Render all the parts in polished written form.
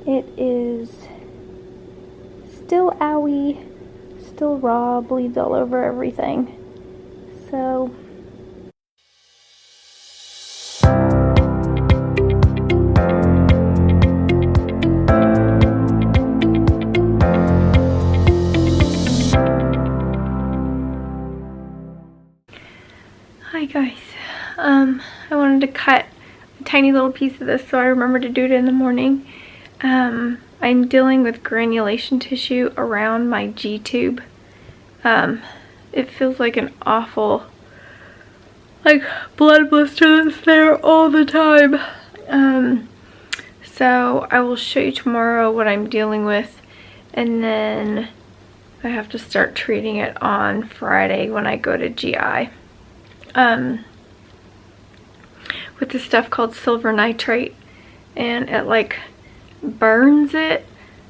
It is still owie, still raw, bleeds all over everything. So hi guys, I wanted to cut a tiny little piece of this so I remember to do it in the morning. I'm dealing with granulation tissue around my G-tube. It feels like an awful, like, blood blister that's there all the time. So I will show you tomorrow what I'm dealing with, and then I have to start treating it on Friday when I go to GI. With this stuff called silver nitrate, and it like burns it.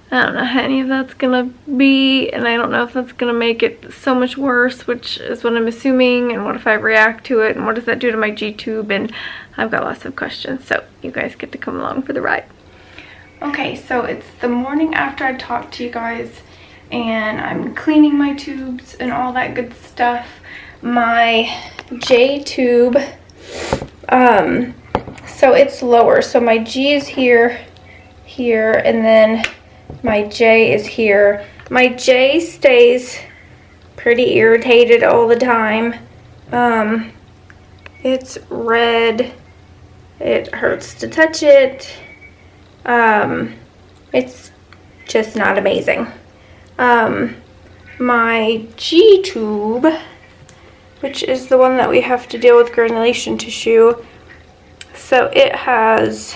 I don't know how any of that's gonna be, and I don't know if that's gonna make it so much worse, which is what I'm assuming, and what if I react to it, and what does that do to my G-tube, and I've got lots of questions, so you guys get to come along for the ride. Okay, so it's the morning after I talked to you guys, and I'm cleaning my tubes and all that good stuff. My J-tube, so it's lower, so my G is here, and then my J is here. My J stays pretty irritated all the time. It's red, it hurts to touch it, it's just not amazing. My G-tube, which is the one that we have to deal with granulation tissue, so it has,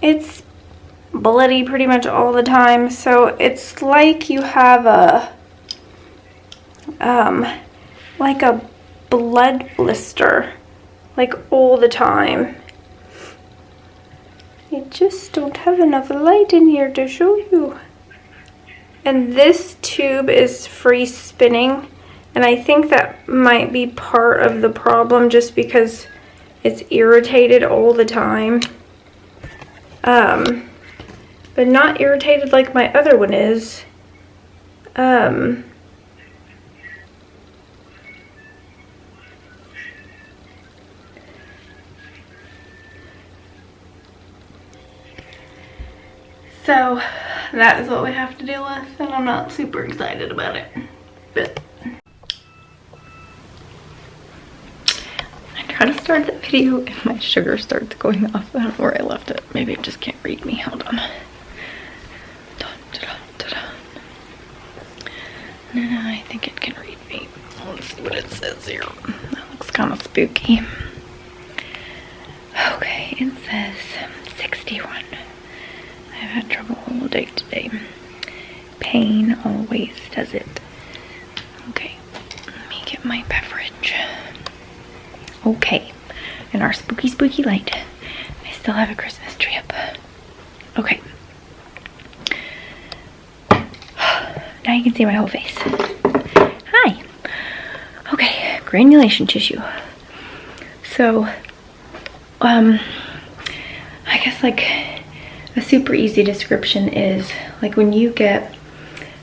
it's bloody pretty much all the time, so it's like you have a, like a blood blister, like all the time. I just don't have enough light in here to show you. And this tube is free spinning, and I think that might be part of the problem just because it's irritated all the time. But not irritated like my other one is. So that is what we have to deal with, and I'm not super excited about it, but I try to start the video and my sugar starts going off. I don't know where I left it. Maybe it just can't read me. Hold on. No, I think it can read me. Let's see what it says here. That looks kind of spooky. Okay, it says 61. I've had trouble all day today. Pain always does it. Okay, let me get my beverage. Okay, in our spooky light, I still have a Christmas tree up. Okay. Now you can see my whole face. Hi. Okay, granulation tissue. So, I guess like a super easy description is like when you get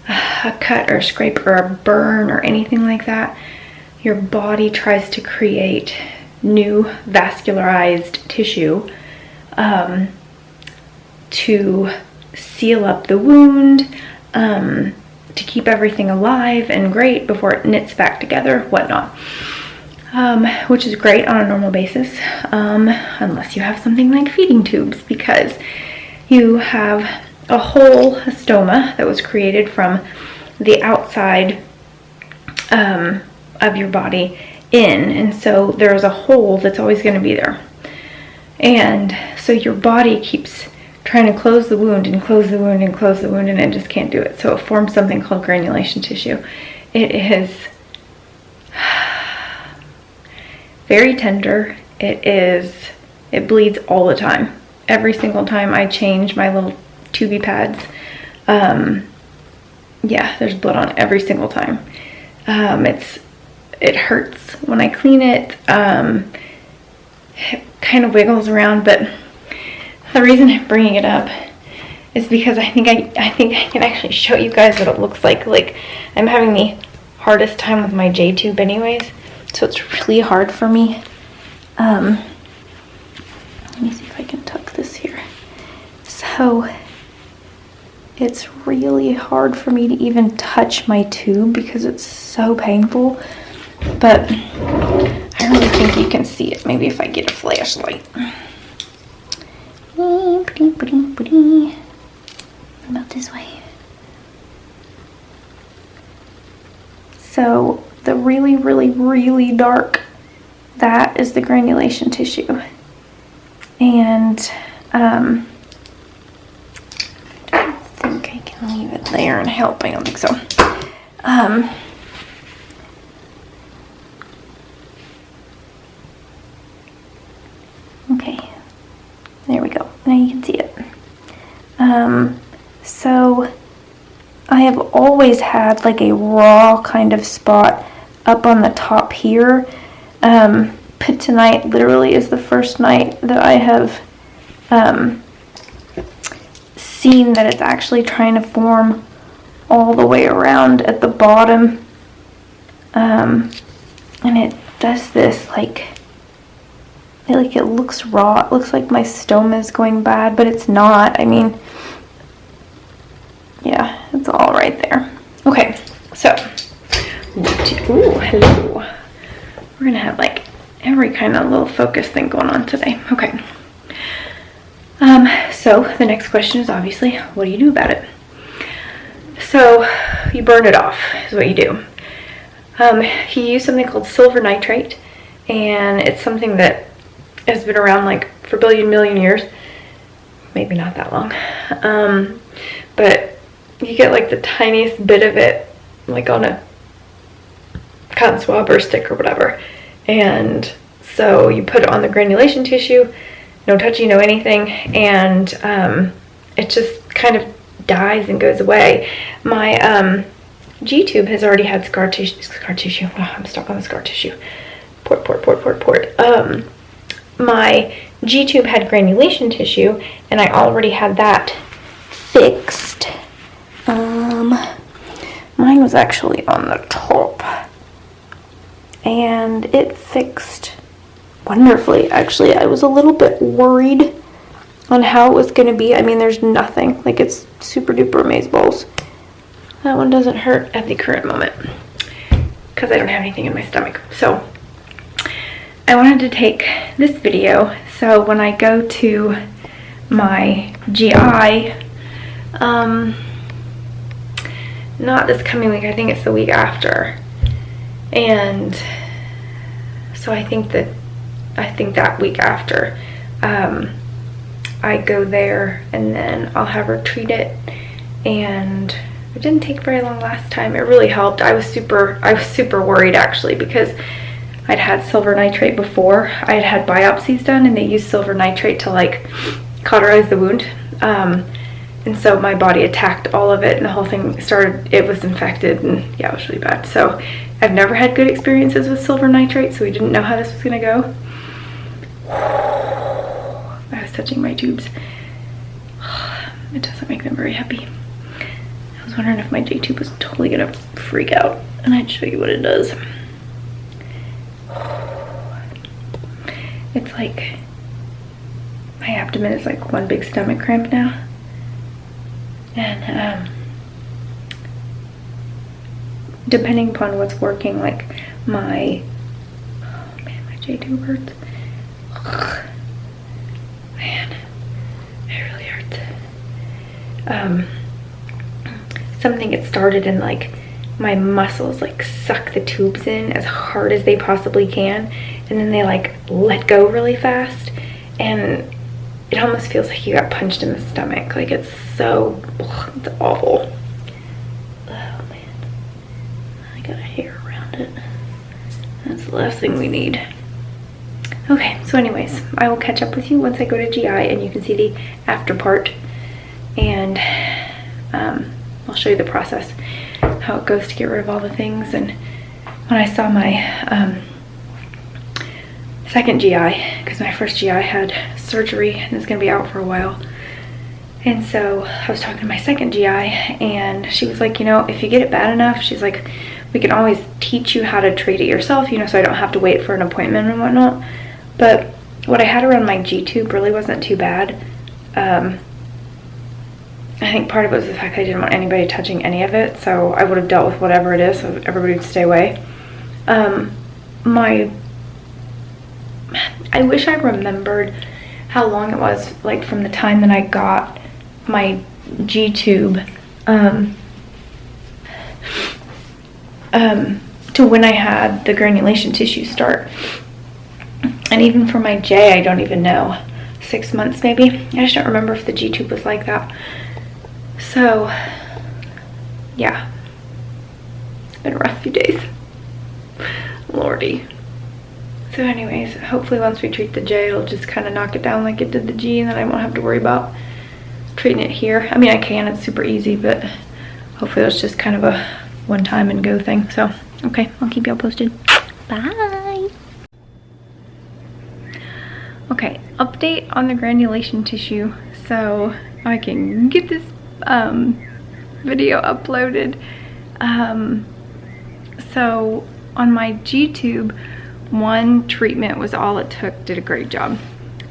a cut or a scrape or a burn or anything like that, your body tries to create new vascularized tissue to seal up the wound, to keep everything alive and great before it knits back together, whatnot. Which is great on a normal basis, unless you have something like feeding tubes, because you have a hole, a stoma, that was created from the outside of your body in, and so there's a hole that's always going to be there, and so your body keeps trying to close the wound and close the wound and close the wound, and it just can't do it, so it forms something called granulation tissue. It is very tender. It bleeds all the time. Every single time I change my little tubey pads, yeah, there's blood on every single time. It hurts when I clean it. It kind of wiggles around, but The reason I'm bringing it up is because I think I can actually show you guys what it looks like. Like, I'm having the hardest time with my J-tube anyways, so it's really hard for me. Let me see if I can tuck this here. So it's really hard for me to even touch my tube because it's so painful, but I really think you can see it. Maybe if I get a flashlight. About this way. So the really, really, really dark, that is the granulation tissue. And I don't think I can leave it there and help. I don't think so. Okay, there we go. Now you can see it. So I have always had like a raw kind of spot up on the top here. But tonight literally is the first night that I have seen that it's actually trying to form all the way around at the bottom. And it does this like it looks raw. It looks like my stoma is going bad, but it's not. I mean, yeah, it's all right there. Okay, so, ooh, hello. We're gonna have like every kind of little focus thing going on today. Okay. So the next question is obviously, what do you do about it? So you burn it off is what you do. He used something called silver nitrate, and it's something that has been around like for million years. Maybe not that long. But you get like the tiniest bit of it like on a cotton swab or stick or whatever. And so you put it on the granulation tissue, no touchy, no anything, and it just kind of dies and goes away. My G-tube has already had scar tissue. Oh, I'm stuck on the scar tissue. Port. My G-tube had granulation tissue, and I already had that fixed. Mine was actually on the top, and it fixed wonderfully. Actually, I was a little bit worried on how it was going to be. I mean, there's nothing. Like, it's super duper amazeballs. That one doesn't hurt at the current moment because I don't have anything in my stomach. So I wanted to take this video so when I go to my GI, not this coming week, I think it's the week after, and so I think that week after, I go there and then I'll have her treat it, and it didn't take very long last time. It really helped. I was super worried actually, because I'd had silver nitrate before. I had had biopsies done, and they used silver nitrate to like cauterize the wound. And so my body attacked all of it, and the whole thing it was infected, and yeah, it was really bad. So I've never had good experiences with silver nitrate, so we didn't know how this was gonna go. I was touching my tubes. It doesn't make them very happy. I was wondering if my J-tube was totally gonna freak out, and I'd show you what it does. It's like my abdomen is like one big stomach cramp now, and depending upon what's working, like my J-tube hurts. Man, it really hurts. Something gets started and like my muscles like suck the tubes in as hard as they possibly can, and then they like let go really fast, and it almost feels like you got punched in the stomach. Like it's so, it's awful. Oh man, I got a hair around it. That's the last thing we need. Okay, so anyways, I will catch up with you once I go to GI and you can see the after part, and I'll show you the process, how it goes to get rid of all the things. And when I saw my second GI, because my first GI had surgery and is gonna be out for a while. And so I was talking to my second GI, and she was like, you know, if you get it bad enough, she's like, we can always teach you how to treat it yourself, you know, so I don't have to wait for an appointment and whatnot. But what I had around my G-tube really wasn't too bad. I think part of it was the fact I didn't want anybody touching any of it, so I would have dealt with whatever it is, so everybody would stay away. I wish I remembered how long it was, like from the time that I got my G-tube to when I had the granulation tissue start. And even for my J, I don't even know. 6 months maybe? I just don't remember if the G-tube was like that. So, yeah. It's been a rough few days. Lordy. So anyways, hopefully once we treat the J, it'll just kind of knock it down like it did the G, and then I won't have to worry about treating it here. I mean, I can, it's super easy, but hopefully it's just kind of a one time and go thing. So, okay, I'll keep y'all posted. Bye! Okay, update on the granulation tissue, so I can get this video uploaded. So on my G-tube, one treatment was all it took, did a great job.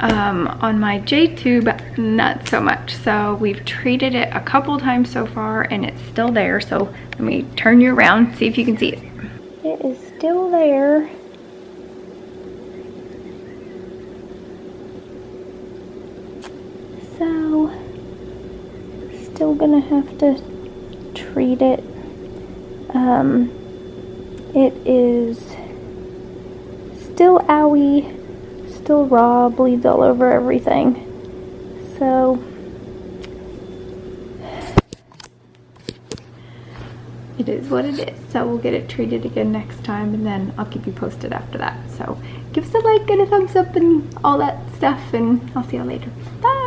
On my J-tube, not so much. So we've treated it a couple times so far and it's still there. So let me turn you around, see if you can see it. It is still there. So, still gonna have to treat it. It is still owie, still raw, bleeds all over everything. So, it is what it is. So we'll get it treated again next time, and then I'll keep you posted after that. So give us a like and a thumbs up and all that stuff, and I'll see y'all later. Bye!